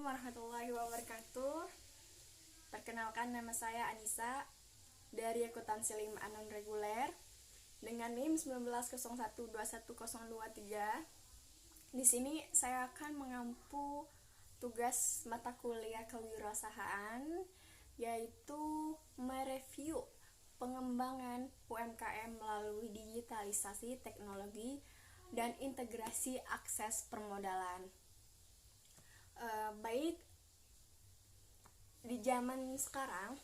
warahmatullahi wabarakatuh. Perkenalkan, nama saya Anissa dari akuntansi 5A non reguler dengan NIM 1901210023. Di sini saya akan mengampu tugas mata kuliah kewirausahaan, yaitu mereview pengembangan UMKM melalui digitalisasi teknologi dan integrasi akses permodalan. Baik, di zaman sekarang,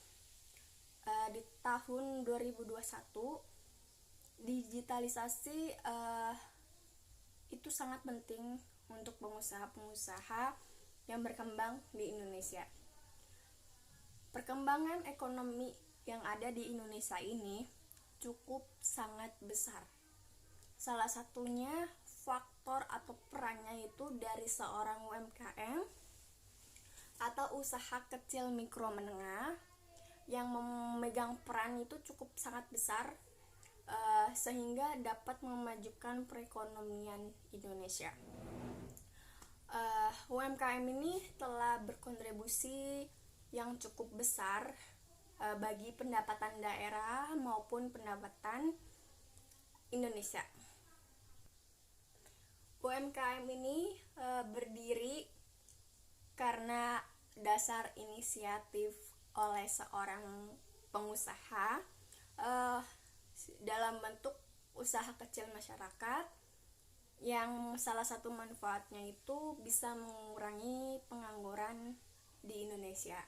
di tahun 2021, digitalisasi itu sangat penting untuk pengusaha-pengusaha yang berkembang di Indonesia. Perkembangan ekonomi yang ada di Indonesia ini cukup sangat besar. Salah satunya faktor atau perannya itu dari seorang UMKM atau usaha kecil mikro menengah yang memegang peran itu cukup sangat besar, sehingga dapat memajukan perekonomian Indonesia. UMKM ini telah berkontribusi yang cukup besar bagi pendapatan daerah maupun pendapatan Indonesia. UMKM ini berdiri karena dasar inisiatif oleh seorang pengusaha dalam bentuk usaha kecil masyarakat, yang salah satu manfaatnya itu bisa mengurangi pengangguran di Indonesia.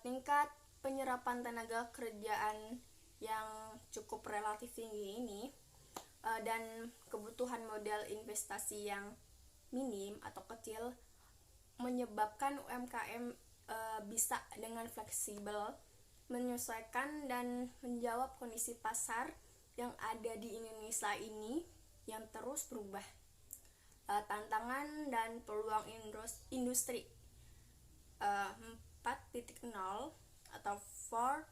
Tingkat penyerapan tenaga kerjaan yang cukup relatif tinggi ini dan kebutuhan modal investasi yang minim atau kecil menyebabkan UMKM bisa dengan fleksibel menyesuaikan dan menjawab kondisi pasar yang ada di Indonesia ini yang terus berubah. Tantangan dan peluang industri 4.0 atau 4.0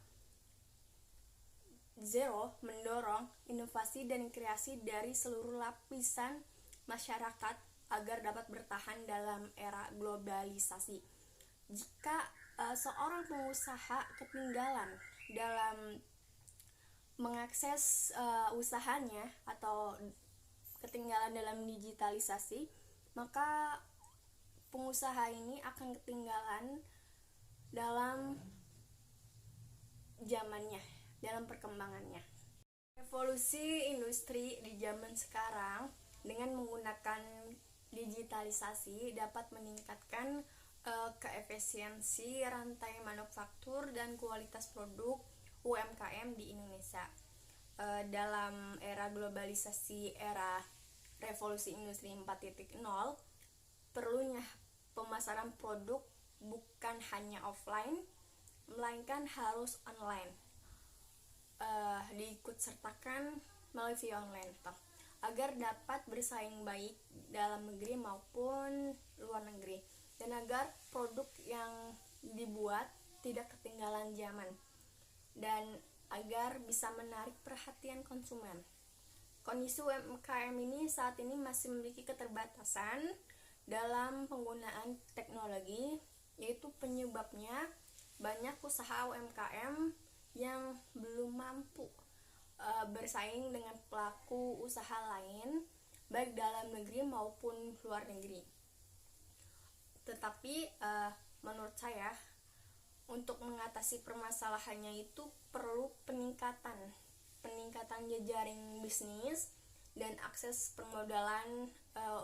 mendorong inovasi dan kreasi dari seluruh lapisan masyarakat agar dapat bertahan dalam era globalisasi. Jika seorang pengusaha ketinggalan dalam mengakses usahanya atau ketinggalan dalam digitalisasi, maka pengusaha ini akan ketinggalan dalam zamannya, dalam perkembangannya. Revolusi industri di zaman sekarang dengan menggunakan digitalisasi dapat meningkatkan keefisiensi rantai manufaktur dan kualitas produk UMKM di Indonesia. Dalam era globalisasi, era revolusi industri 4.0, perlunya pemasaran produk bukan hanya offline, melainkan harus online, diikutsertakan melalui online agar dapat bersaing baik dalam negeri maupun luar negeri, dan agar produk yang dibuat tidak ketinggalan zaman, dan agar bisa menarik perhatian konsumen. Kondisi UMKM ini saat ini masih memiliki keterbatasan dalam penggunaan teknologi, yaitu penyebabnya banyak usaha UMKM yang belum mampu bersaing dengan pelaku usaha lain, baik dalam negeri maupun luar negeri. Tetapi menurut saya, untuk mengatasi permasalahannya itu perlu peningkatan jejaring bisnis dan akses permodalan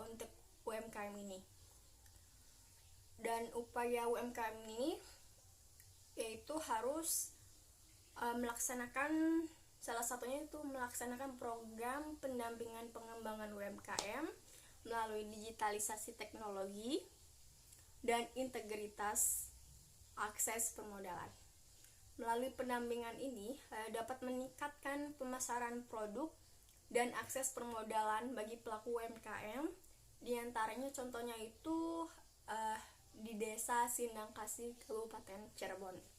untuk UMKM ini. Dan upaya UMKM ini yaitu harus salah satunya itu melaksanakan program pendampingan pengembangan UMKM melalui digitalisasi teknologi dan integritas akses permodalan. Melalui pendampingan ini dapat meningkatkan pemasaran produk dan akses permodalan bagi pelaku UMKM. Di antaranya contohnya itu di Desa Sindangkasih, Kabupaten Cirebon.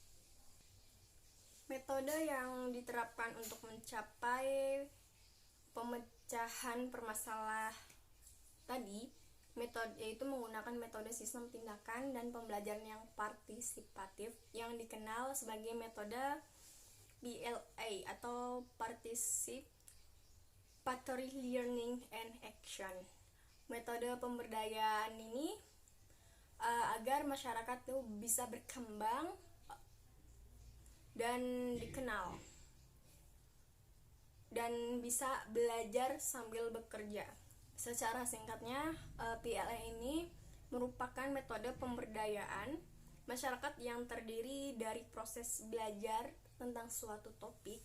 Metode yang diterapkan untuk mencapai pemecahan permasalahan tadi metode yaitu menggunakan metode sistem tindakan dan pembelajaran yang partisipatif yang dikenal sebagai metode PLA atau Participatory Learning and Action. Metode pemberdayaan ini agar masyarakat tuh bisa berkembang dan dikenal dan bisa belajar sambil bekerja. Secara singkatnya, PLA ini merupakan metode pemberdayaan masyarakat yang terdiri dari proses belajar tentang suatu topik,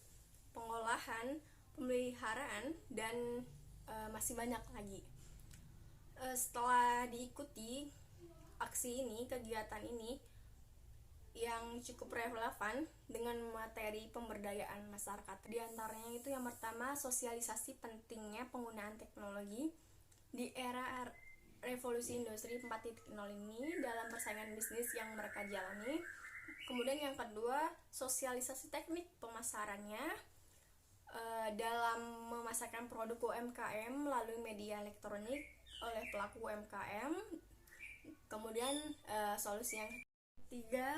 pengolahan, pemeliharaan, dan masih banyak lagi. Setelah diikuti kegiatan ini yang cukup relevan dengan materi pemberdayaan masyarakat. Di antaranya itu yang pertama, sosialisasi pentingnya penggunaan teknologi di era revolusi industri 4.0 ini dalam persaingan bisnis yang mereka jalani. Kemudian yang kedua, sosialisasi teknik pemasarannya dalam memasarkan produk UMKM melalui media elektronik oleh pelaku UMKM. Kemudian solusi yang ketiga,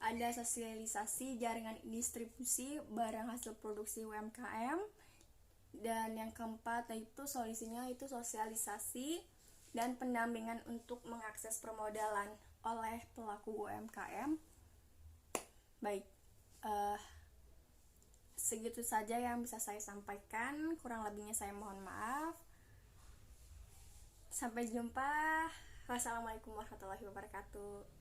ada sosialisasi jaringan distribusi barang hasil produksi UMKM. Dan yang keempat yaitu solusinya itu sosialisasi dan pendampingan untuk mengakses permodalan oleh pelaku UMKM. Baik, segitu saja yang bisa saya sampaikan, kurang lebihnya saya mohon maaf. Sampai jumpa. Wassalamualaikum warahmatullahi wabarakatuh.